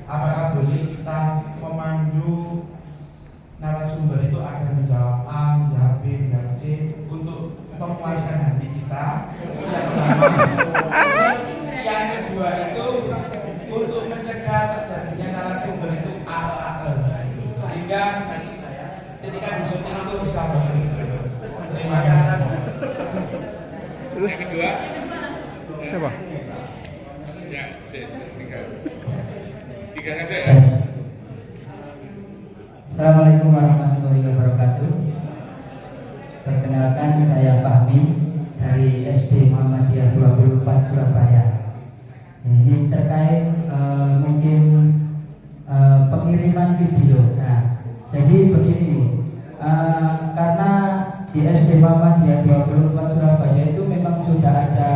apakah boleh kita memandu narasumber itu agar menjawab A, menjawab B, menjawab C untuk memuaskan hati kita? Yang kedua itu untuk mencegah terjadinya narasumber itu AAE, sehingga ketika di syuting itu bisa bagus. Terima kasih. Terus kedua siapa? Ya, tiga saja ya. Assalamualaikum warahmatullahi wabarakatuh. Perkenalkan, saya Fahmi dari SD Muhammadiyah 24 Surabaya. Ini terkait mungkin pengiriman video. Nah, jadi begini, karena di SD Muhammadiyah 24 Surabaya itu memang sudah ada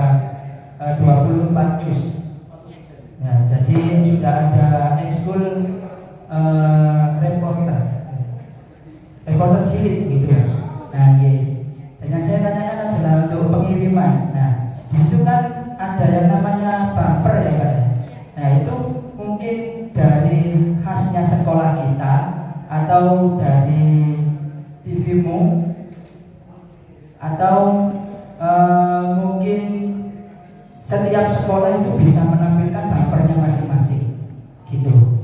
24 news. Nah, jadi sudah ada ekskul reporter cilik gitu ya. Nah, yang saya tanyakan adalah untuk pengiriman. Nah, di situ kan ada yang namanya bumper ya Pak. Nah, itu mungkin dari khasnya sekolah kita atau dari TVmu atau mungkin setiap sekolah itu bisa menampilkan bumpernya masing-masing gitu.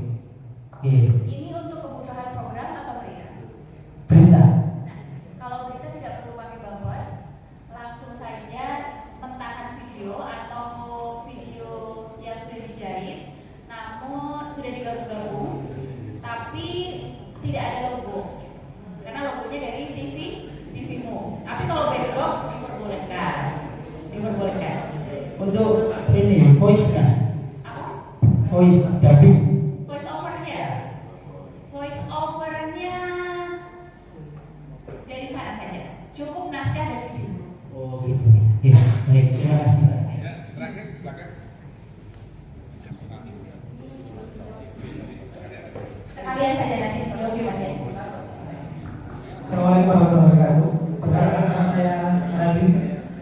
Ini untuk kebutuhan program atau berita? Berita. Nah, kalau berita tidak perlu pakai bumper, langsung saja mentahan video atau video yang sudah dijahit, namun sudah digabung-gabung, tapi tidak ada logo, karena logonya dari TVmu. Tapi kalau backdrop diperbolehkan. Untuk ini voice kan? Apa? Voice dubbing. Voice overnya dari sana saja. Cukup naskah dan video. Oh gitu. Ya, baik, terima kasih. Ya, terakhir belakang. Sekalian saja nanti lebih banyak. Assalamualaikum warahmatullahi wabarakatuh. Perkenalkan, saya Nabi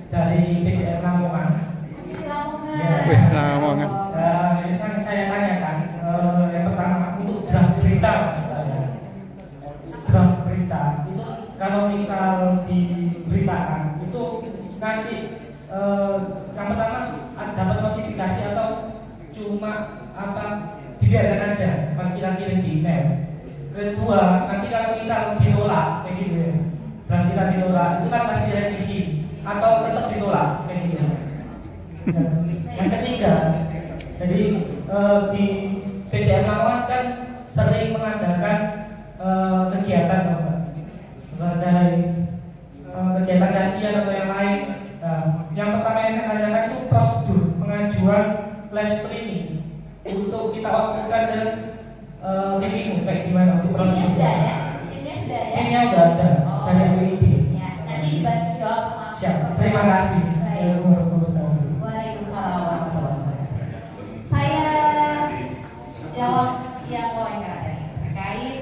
dari PDR Lamongan. Wih, Lamongan. Ini kan saya tanyakan, yang pertama untuk draft berita itu kalau misal diberitakan itu nanti yang pertama dapat notifikasi atau cuma dibiarkan aja kita kirim di email. Kedua, nanti kalau misal ditolak kayak gitu ya, dan kita ditolak itu kan pasti revisi atau tetap ditolak kayak gitu. Yang ketiga, jadi di PDM Lamongan kan sering mengadakan kegiatan sebagai kegiatan kajian atau yang lain. Yang pertama yang saya tanyakan itu prosedur pengajuan live streaming untuk kita waktukan dan TVmu kayak gimana untuk prosedur? Timnya sudah ada dari MUID. Ya, nanti dibantu jawab sama. Siap, terima kasih. Waalaikumsalam. Saya jawab yang wawancara tadi terkait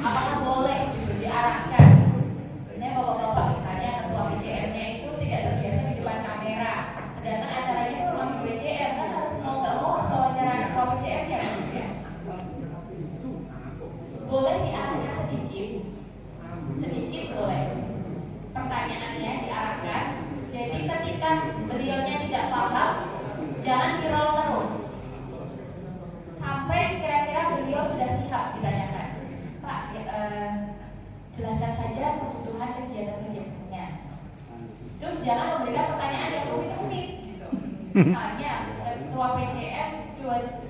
apakah boleh diarahkan. Saya bapak-bapak misalnya ketua BCM-nya itu tidak terbiasa di depan kamera, sedangkan acaranya itu ruang di BCM kan harus mau nggak mau harus wawancara ketua BCM-nya ya. Boleh diarahkan sedikit boleh. Pertanyaannya diarahkan. Jadi ketika beliaunya tidak paham, jangan di-roll terus sampai kira-kira beliau sudah siap ditanyakan. Pak, jelaskan saja kebutuhan kegiatan-kegiatannya. Terus jangan memberikan pertanyaan yang rumit-rumit gitu. Misalnya ketua PCM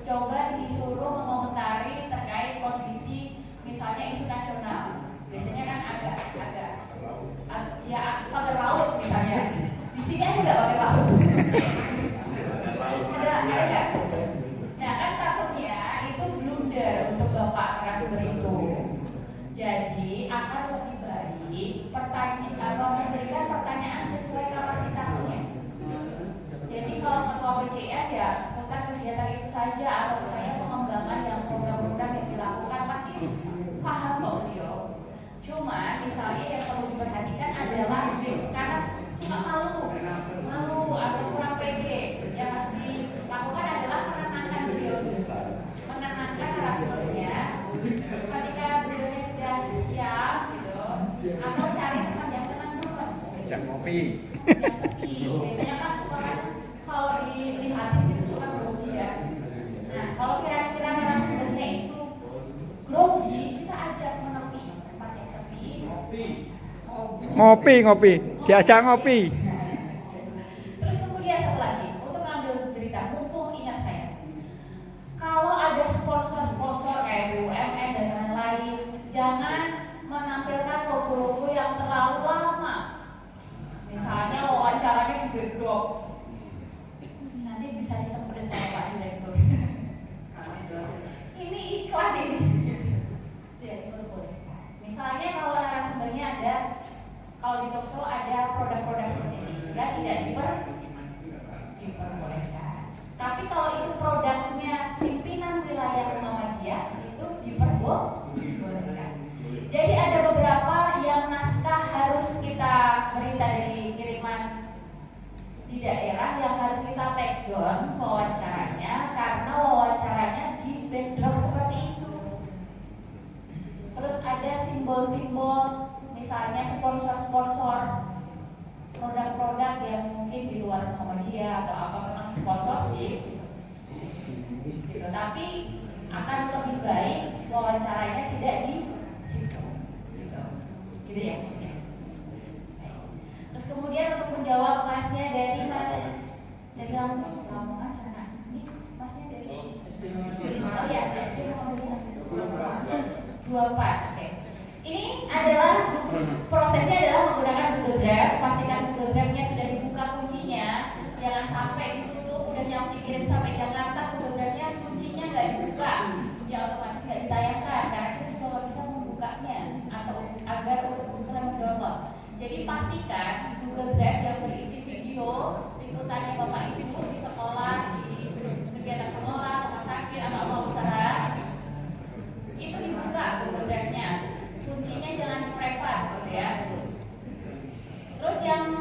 coba disuruh mengomentari terkait kondisi misalnya isu nasional. Biasanya kan agak ya pakai laut misalnya. Di sini ada nggak pakai laut? ada nggak? Nah kan takutnya itu blunder untuk bapak narasumber itu. Jadi akan lebih baik memberikan pertanyaan sesuai kapasitasnya. Jadi kalau ketua PCM ya tentang kegiatan itu saja atau misalnya pengembangan yang program-program yang dilakukan pasti paham kok beliau. Cuma misalnya yang perlu diperhatikan adalah karena suka malu atau kurang pede, yang harus dilakukan adalah menenangkan beliau dulu, menenangkan narasumber Diajak ngopi. yang sepi. Biasanya kan suka kan kalau dilihatin itu suka grogi ya. Nah, kalau kira-kira narasumbernya itu grogi, kita ajak menepi tempat yang sepi. Ngopi. Diajak ngopi. Terus kemudian satu lagi, untuk mengambil berita, mumpung ingat saya, kalau ada sponsor-sponsor kayak BUMN dan lain-lain, jangan menampilkan logo-logo yang terlalu lama. Misalnya wawancaranya di backdrop, nanti bisa disemprot sama Pak Direktur. Ini iklan ini. Tidak diperbolehkan. Misalnya kalau narasumbernya ada, kalau di talk show ada produk-produk seperti ini, tidak diperbolehkan. Tapi kalau itu produknya pimpinan wilayah Muhammadiyah, itu diperbolehkan. Jadi ada beberapa yang naskah harus kita berita dari kiriman di daerah yang harus kita take down wawancaranya karena wawancaranya di backdrop seperti itu. Terus ada simbol-simbol, misalnya sponsor-sponsor produk-produk yang mungkin di luar Muhammadiyah atau apa memang sponsorship gitu. Tapi akan lebih baik wawancaranya tidak di situ gitu ya. Terus kemudian untuk menjawab masnya dari mana? Dari Lamongan sana. Ini masnya dari oh ya, dari 24. Oke. Ini adalah prosesnya adalah menggunakan Google Drive. Pastikan Google Drive-nya sudah dibuka kuncinya. Jangan sampai ditutup udah nyampe dikirim sampai Jakarta Google Drive-nya kuncinya nggak dibuka. Ya otomatis nggak ditayangkan karena kita juga nggak bisa membukanya atau agar untuk mendownload. Jadi pastikan Google Drive yang berisi video liputannya Bapak Ibu di sekolah, di kegiatan sekolah, rumah sakit, atau usaha itu dibuka Google Drive-nya. Kuncinya jangan di private gitu ya. Terus yang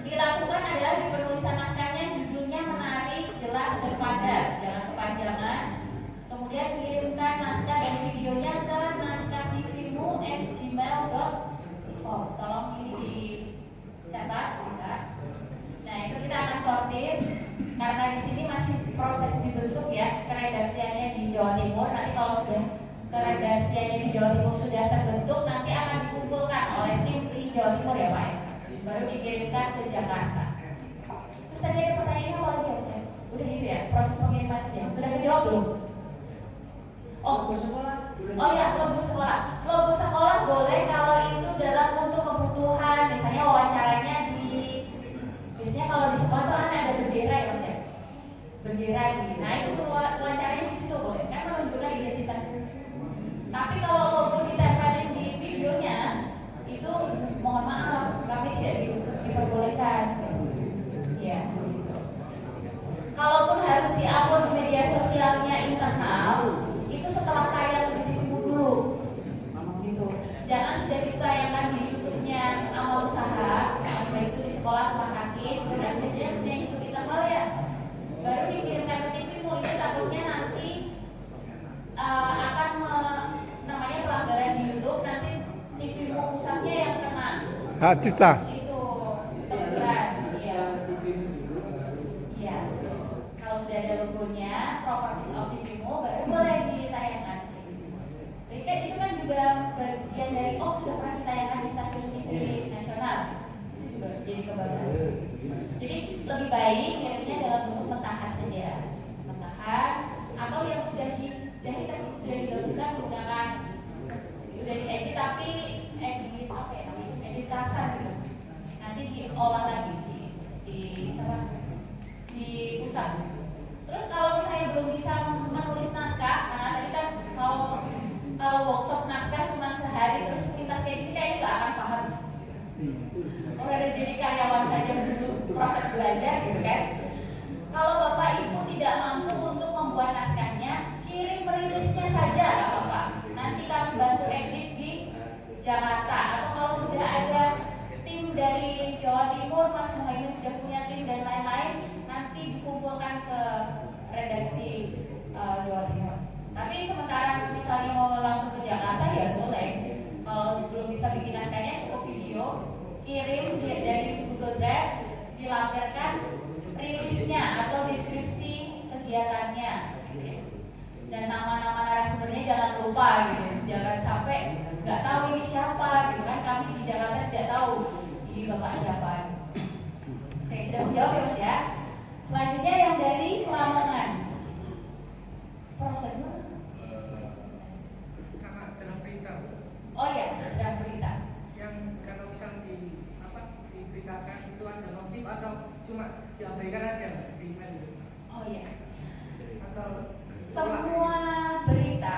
dilakukan adalah di penulisan naskahnya judulnya menarik, jelas dan padat, jangan kepanjangan. Kemudian kirimkan naskah dan videonya ke naskahtvmu@gmail.com. Tolong ini dicatat bisa. Nah itu kita akan sortir karena di sini masih proses dibentuk ya keredaksiannya di Jawa Timur. Nanti kalau sudah keredaksiannya di Jawa Timur sudah terbentuk, nanti akan dikumpulkan oleh tim di Jawa Timur ya Pak. Baru dikirimkan ke Jakarta. Terus tadi ada pertanyaannya apa lagi ya? Udah gitu ya, proses pengiriman sudah kejawab belum? Oh ya, logo sekolah. Logo sekolah boleh kalau itu dalam untuk kebutuhan, misalnya wawancaranya biasanya kalau di sekolah itu kan ada bendera ya Mas ya? Bendera ini. Nah itu wawancaranya di situ boleh, kan menunjukkan identitas. Tapi kalau logo ditempelin di videonya, itu mohon maaf, kami tidak diperbolehkan. Ya. Kalaupun harus diupload di media sosialnya internal, itu setelah tayang di TV-mu dulu, gitu. Jangan sudah ditayangkan di YouTube-nya amal usaha, baik itu di sekolah, rumah sakit, dan biasanya punya YouTube internal ya. Baru dikirimkan ke TV-mu, itu takutnya nanti akan namanya pelanggaran di YouTube, nanti TV-mu pusatnya yang kena. Hak cipta. Itu teguran, iya. Iya. Kalau sudah ada logonya, properties of TV-mu baru boleh ditayangkan. Jadi kan itu kan juga bagian dari sudah pernah ditayangkan di stasiun TV nasional. Itu juga jadi kebanggaan. Jadi lebih baik kirimnya dalam bentuk mentahan saja, mentahan atau yang sudah dijahit tapi sudah digabungkan menggunakan sudah diedit tapi edit apa ya namanya edit kasar gitu. Nanti diolah lagi di pusat. Terus kalau misalnya belum bisa menulis naskah, karena tadi kan kalau workshop naskah cuma sehari terus lintas kayak gini kayaknya nggak akan paham. Udah jadi karyawan saja dulu proses belajar gitu kan. Kalau Bapak Ibu tidak mampu untuk membuat naskahnya, kirim merilisnya saja nggak apa-apa. Nanti kami bantu edit di Jakarta. Atau kalau sudah ada tim dari Jawa Timur, Mas Muhaimin sudah punya tim dan lain-lain, nanti dikumpulkan ke redaksi Jawa Timur. Tapi sementara misalnya mau langsung ke Jakarta ya boleh. Kalau belum bisa bikin naskahnya cukup video, kirim dari dilampirkan rilisnya atau deskripsi kegiatannya, dan nama-nama narasumbernya jangan lupa gitu, jangan sampai nggak tahu ini siapa gitu kan. Kami di Jakarta tidak tahu ini bapak siapa. Oke, sudah menjawab ya Mas ya. Selanjutnya yang dari Lamongan, prosedur sama dalam berita. oh ya, draft berita. Yang kalau misal diberitakan itu ada motif atau cuma diabaikan aja di email itu? Oh iya, Atau semua berita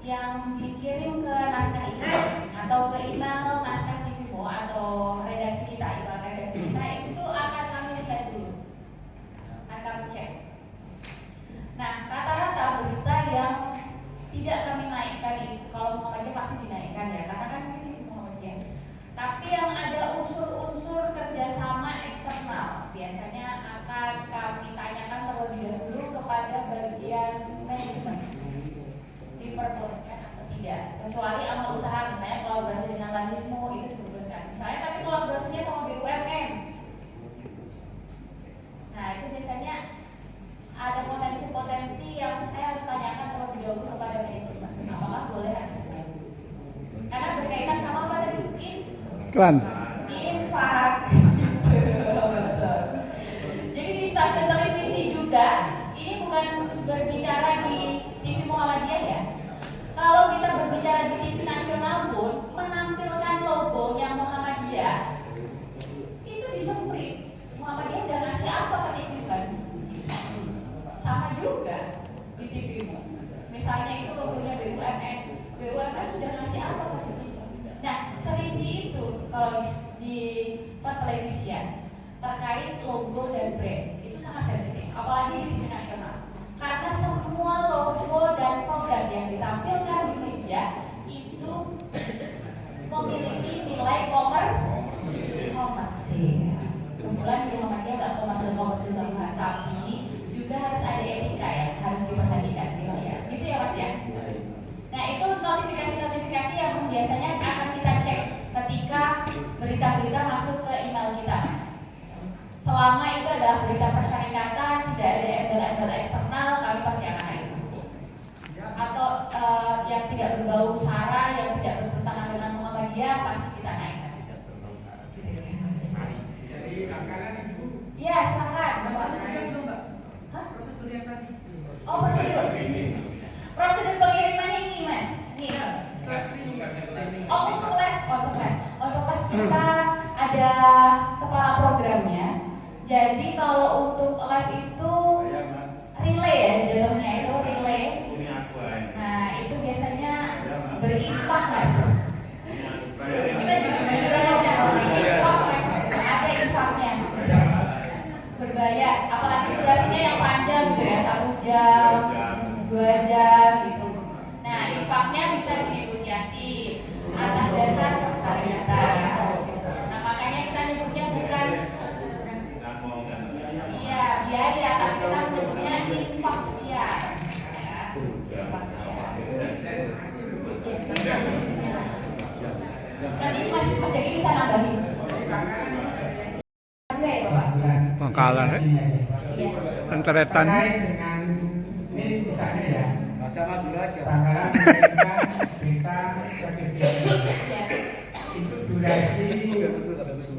yang dikirim ke naskah itu atau ke email naskah TVMO atau redaksi kita, email redaksi kita itu akan kami lihat dulu, akan kami cek. Nah, rata-rata berita yang tidak kami naikkan itu, kalau Muhammadiyah pasti dinaikkan ya, karena kan ini Muhammadiyah. Tapi yang ada unsur-unsur kerjasama eksternal biasanya akan kami tanyakan terlebih dahulu kepada bagian manajemen, diperbolehkan atau tidak. Kecuali amal usaha, misalnya kolaborasi dengan Landismo itu diperbolehkan. Misalnya tapi kolaborasinya sama BUMN. Nah itu biasanya ada potensi-potensi yang saya harus tanyakan terlebih dahulu kepada manajemen. Apakah boleh atau tidak? Karena berkaitan sama apa tadi? Iklan. Infak. Jadi di stasiun televisi juga, ini bukan berbicara di TV Muhammadiyah ya. Kalau kita berbicara di TV nasional pun menampilkan logonya Muhammadiyah, itu disemprit. Muhammadiyah udah ngasih apa ke TV kan? Sama juga di TV. Misalnya itu logonya BUMN, BUMN sudah ngasih apa ke TV? Nah, serinci itu kalau di pertelevisian terkait logo dan brand itu sangat sensitif, apalagi di TV nasional. Karena semua logo dan program yang ditampilkan di media itu memiliki nilai komersil. Kebetulan di Muhammadiyah nggak komersil banget, tapi juga harus ada etika ya, harus diperhatikan gitu ya. Gitu ya Mas ya. Nah itu notifikasi-notifikasi yang biasanya akan kita cek ketika berita-berita masuk ke email kita, Mas. Selama itu adalah berita persyarikatan, tidak ada embel-embel eksternal, kami pasti akan naik. Atau yang tidak berbau sara, yang tidak bertentangan dengan Muhammadiyah, pasti kita naik. Jadi anggaran itu. Iya, silakan. prosedur belum Mbak? Hah? Prosedur yang tadi. Oh, prosedur. Prosedur pengiriman ini, Mas. Nih. Oh, untuk lab, kita ada kepala programnya. Jadi kalau untuk lab itu relay ya, jatuhnya itu relay. Nah, itu biasanya berinfak, Mas. Kita juga belajar infak, Mas. Ada infaknya. Berbayar, apalagi durasinya yang panjang gitu ya, 1 jam, 2 jam gitu. Nah, infaknya bisa dinegosiasi atas dasar persyaratan. Nah, makanya kita nyebutnya bukan iya biaya, tapi kita menyebutnya infak siar. Ya, infak siar. Jadi Mas jadi bisa nambahin. Ada ya Bapak? Pangkalan ya. Iya. Enteretan. Terkait dengan ini misalnya ya. Masa maju aja. Tanggalan mengirimkan berita ke TV. Iya. Itu durasi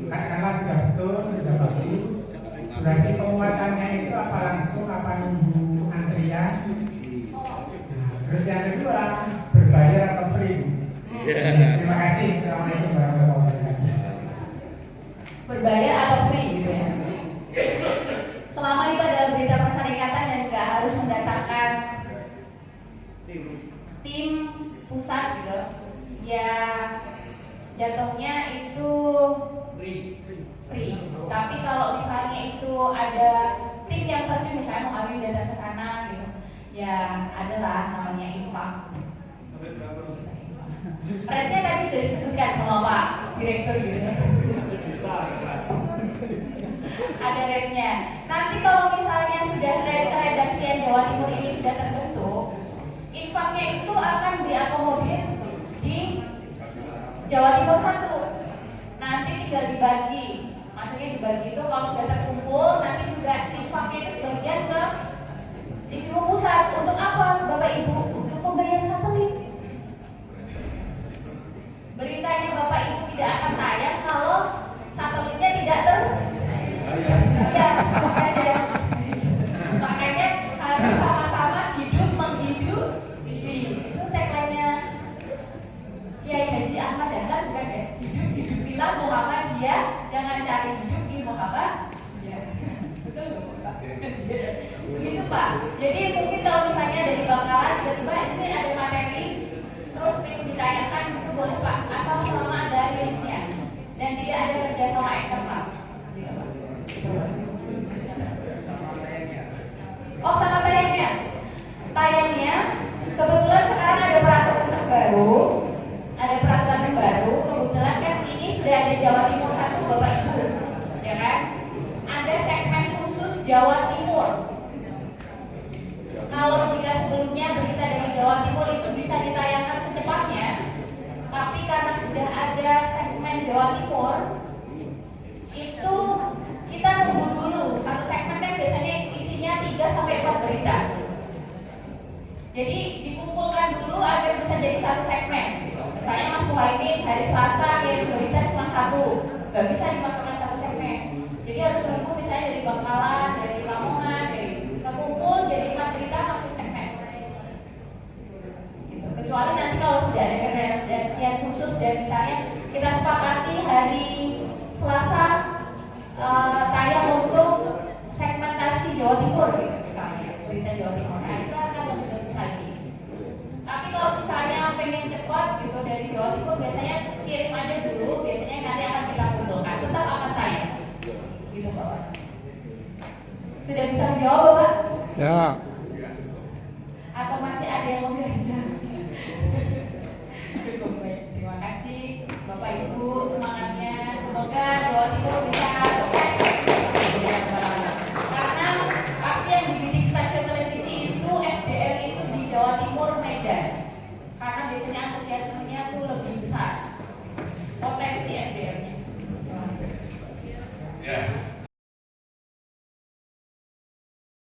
karena sudah betul, sudah bagus. Durasi pembuatannya itu apa langsung, apa nunggu antrian. Nah, terus yang kedua, berbayar atau free? Terima kasih. Assalamualaikum warahmatullahi wabarakatuh. Berbayar atau free gitu ya. Selama itu adalah berita persyarikatan dan nggak harus mendatangkan tim pusat gitu, ya jatuhnya itu free. Tapi kalau misalnya itu ada tim yang terjun, misalnya mau kami datang ke sana gitu, ya adalah namanya infak. Rate-nya tadi sudah disebutkan sama Pak Direktur gitu. Ada rate-nya. Nanti kalau misalnya sudah rate redaksian Jawa Timur ini sudah terbentuk, infaknya itu akan diakomodir di Jawa Timur 1. Nanti tinggal dibagi, maksudnya dibagi itu kalau sudah terkumpul nanti juga infaknya itu sebagian ke TV pusat. Untuk apa Bapak Ibu? Untuk pembayaran satelit. Beritanya Bapak Ibu tidak akan tayang kalau satelitnya tidak ya, makanya harus sama-sama hidup menghidupi. Itu tagline-nya Kiai Haji Ahmad Dahlan, bukan ya? Hidup-hidupilah Muhammadiyah, jangan cari hidup di Muhammad. Begitu Pak. Jadi mungkin kalau misalnya dari Bangkalan tiba-tiba ini ada materi terus ingin ditayangkan itu boleh Pak, asal selama ada rilisnya dan tidak ada kerjasama eksternal. Oh, sama tayangnya. Tayangnya kebetulan sekarang ada peraturan terbaru. Ada peraturan terbaru. Kebetulan kan ini sudah ada Jawa Timur 1 Bapak Ibu, ya kan? Ada segmen khusus Jawa Timur. Kalau jika sebelumnya berita dari Jawa Timur itu bisa ditayangkan secepatnya, tapi karena sudah ada segmen Jawa Timur, itu kita tunggu dulu. Satu segmen kan biasanya isinya 3-4 berita. Jadi dikumpulkan dulu agar bisa jadi satu segmen. Misalnya Mas Muhaimin hari Selasa kirim berita cuma 1, nggak bisa dimasukkan satu segmen. Jadi harus tunggu misalnya dari Bangkalan, dari Lamongan, dari terkumpul jadi 4 berita masuk segmen. Gitu. Kecuali nanti kalau sudah ada redaksian khusus dan misalnya kita sepakati hari Selasa tayang untuk segmentasi Jawa Timur gitu misalnya berita Jawa Timur, nah itu akan lebih bagus lagi. Tapi kalau misalnya pengen cepat gitu dari Jawa Timur biasanya kirim aja dulu, biasanya nanti akan kita kumpulkan, tetap akan tayang gitu Bapak. Sudah bisa menjawab Bapak? Siap. Atau masih ada yang mau belajar? Cukup baik, terima kasih Bapak Ibu.